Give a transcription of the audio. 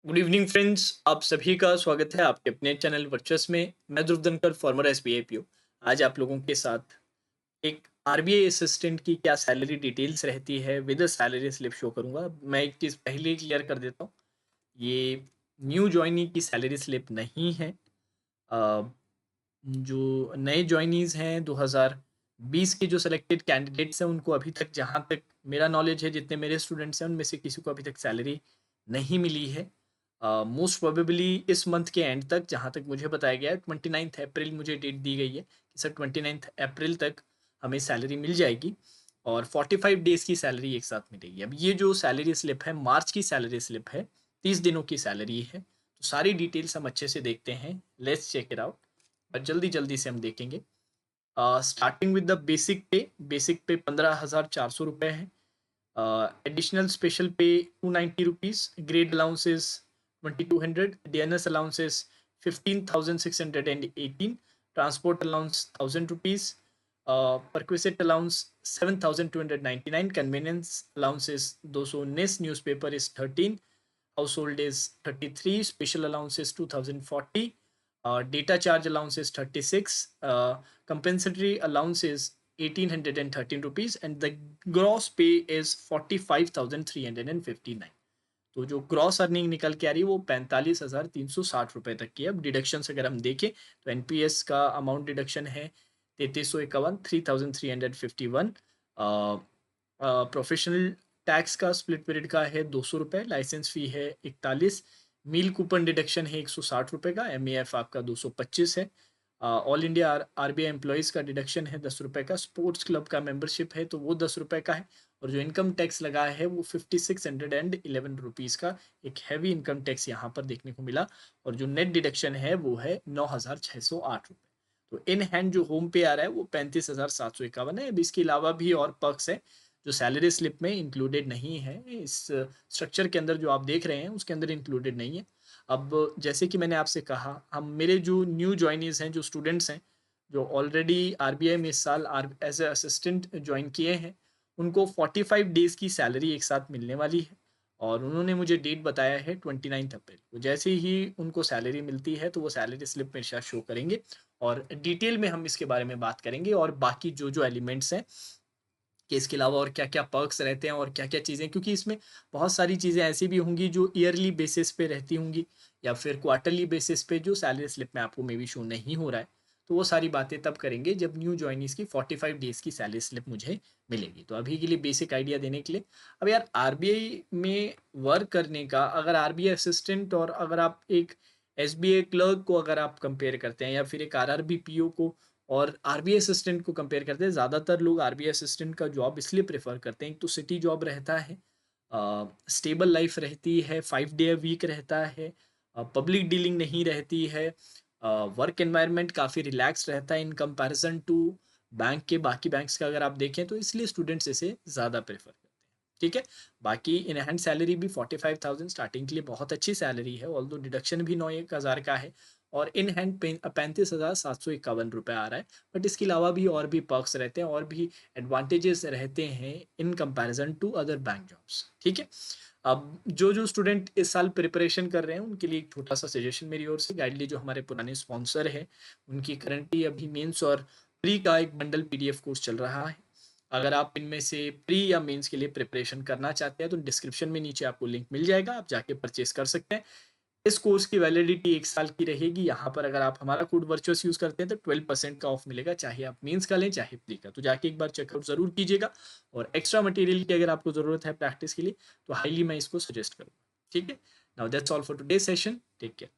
Good evening friends, आप सभी का स्वागत है आपके अपने चैनल वर्चस में। मैं ध्रुव धनकर, फॉर्मर एसबीआई पीओ। आज आप लोगों के साथ एक आरबीआई असिस्टेंट की क्या सैलरी डिटेल्स रहती है विद सैलरी स्लिप शो करूंगा। मैं एक चीज़ पहले ही क्लियर कर देता हूँ, ये न्यू ज्वाइनी की सैलरी स्लिप नहीं है। अ, जो नए ज्वाइनीज हैं 2020 के जो सिलेक्टेड कैंडिडेट्स हैं उनको अभी तक, जहाँ तक मेरा नॉलेज है, जितने मेरे स्टूडेंट्स हैं उनमें से किसी को अभी तक सैलरी नहीं मिली है। मोस्ट प्रोबेबली इस मंथ के एंड तक, जहाँ तक मुझे बताया गया है, 29 अप्रैल मुझे डेट दी गई है कि सर 29 अप्रैल तक हमें सैलरी मिल जाएगी और 45 डेज़ की सैलरी एक साथ मिलेगी। अब ये जो सैलरी स्लिप है, मार्च की सैलरी स्लिप है, 30 दिनों की सैलरी है। तो सारी डिटेल्स हम अच्छे से देखते हैं। लेट्स चेक इट आउट और जल्दी जल्दी से हम देखेंगे। स्टार्टिंग विद द बेसिक पे 15,400 रुपये है। Additional special pay 290 rupees, grade allowances 2200, DNS allowances 15,618, transport allowance 1000 rupees, perquisite allowance 7,299, convenience allowances 219, newspaper is 13, household is 33, special allowance is 2040, data charge allowance is 36, compensatory allowance is 1813 rupees, and the gross pay is 45,359। तो जो gross earning निकल के आ रही है वो 45,360 रुपये तक की है। अब डिडक्शंस अगर हम देखें तो एनपीएस का अमाउंट डिडक्शन है 3351, 3,351। प्रोफेशनल टैक्स का स्प्लिट पीरियड का है 200 रुपये, लाइसेंस फ़ी है 41, मील कूपन डिडक्शन है 160 रुपये का, एमएएफ आपका 225 है। ऑल इंडिया आरबीआई एम्प्लॉयज़ का डिडक्शन है 10 रुपये का, स्पोर्ट्स क्लब का मेंबरशिप है तो वो 10 रुपये का है, और जो इनकम टैक्स लगा है वो 5,611 रुपीज़ का एक हैवी इनकम टैक्स यहाँ पर देखने को मिला। और जो नेट डिडक्शन है वो है 9,608 रुपये। तो इन हैंड जो होम पे आ रहा है वो 35,751 है। अब इसके अलावा भी और पर्क्स है जो सैलरी स्लिप में इंक्लूडेड नहीं है। इस स्ट्रक्चर के अंदर जो आप देख रहे हैं उसके अंदर इंक्लूडेड नहीं है। अब जैसे कि मैंने आपसे कहा, हम मेरे जो न्यू ज्वाइनीज़ हैं, जो स्टूडेंट्स हैं, जो ऑलरेडी आरबीआई में इस साल एज ए असिस्टेंट ज्वाइन किए हैं, उनको 45 डेज़ की सैलरी एक साथ मिलने वाली है। और उन्होंने मुझे डेट बताया है 29 अप्रैल को। जैसे ही उनको सैलरी मिलती है तो वो सैलरी स्लिप मेरे साथ शो करेंगे और डिटेल में हम इसके बारे में बात करेंगे, और बाकी जो जो एलिमेंट्स हैं कि इसके अलावा और क्या-क्या पर्क्स रहते हैं और क्या-क्या चीज़ें, क्योंकि इसमें बहुत सारी चीज़ें ऐसी भी होंगी जो ईयरली बेसिस पे रहती होंगी या फिर क्वार्टरली बेसिस पे जो सैलरी स्लिप में आपको मे बी शो नहीं हो रहा है। तो वो सारी बातें तब करेंगे जब न्यू जॉइनीज़ की 45 डेज़ की सैलरी स्लिप मुझे मिलेगी। तो अभी के लिए बेसिक आइडिया देने के लिए, अब यार आरबीआई में वर्क करने का, अगर आरबीआई असिस्टेंट और अगर आप एक एसबीआई क्लर्क को अगर आप कंपेयर करते हैं या फिर एक आरआरबी पीओ को और आरबीआई असिस्टेंट को कंपेयर करते हैं, ज़्यादातर लोग आरबीआई असिस्टेंट का जॉब इसलिए प्रेफर करते हैं। एक तो सिटी जॉब रहता है, स्टेबल लाइफ रहती है, 5 डे अ वीक रहता है, पब्लिक डीलिंग नहीं रहती है, वर्क एनवायरनमेंट काफ़ी रिलैक्स रहता है इन कंपैरिजन टू बैंक के बाकी बैंक्स का अगर आप देखें, तो इसलिए स्टूडेंट्स इसे ज़्यादा प्रेफर करते हैं। ठीक है। बाकी इन हैंड सैलरी भी 45,000 स्टार्टिंग के लिए बहुत अच्छी सैलरी है, ऑल्दो डिडक्शन भी 9,000 का है, और इन हैंड 35,751 रुपये आ रहा है। बट इसके अलावा भी और भी पर्क्स रहते हैं और भी एडवांटेजेस रहते हैं in comparison to other bank jobs. ठीक है। अब जो जो स्टूडेंट इस साल प्रिपरेशन कर रहे हैं उनके लिए एक छोटा सा सजेशन मेरी ओर से, गाइडली जो हमारे पुराने स्पॉन्सर है उनकी करंटली अभी मेंस और प्री का एक बंडल पीडीएफ कोर्स चल रहा है। अगर आप इनमें से प्री या मेंस के लिए प्रिपरेशन करना चाहते हैं तो डिस्क्रिप्शन में नीचे आपको लिंक मिल जाएगा, आप जाके परचेस कर सकते हैं। इस कोर्स की वैलिडिटी 1 साल की रहेगी। यहाँ पर अगर आप हमारा कोड वर्चुअस यूज़ करते हैं तो 12% का ऑफ मिलेगा, चाहे आप मेंस का लें चाहे प्री का। तो जाके एक बार चेकआउट ज़रूर कीजिएगा, और एक्स्ट्रा मटेरियल की अगर आपको ज़रूरत है प्रैक्टिस के लिए तो हाईली मैं इसको सजेस्ट करूँगा। ठीक है। Now that's all for today's session. Take care.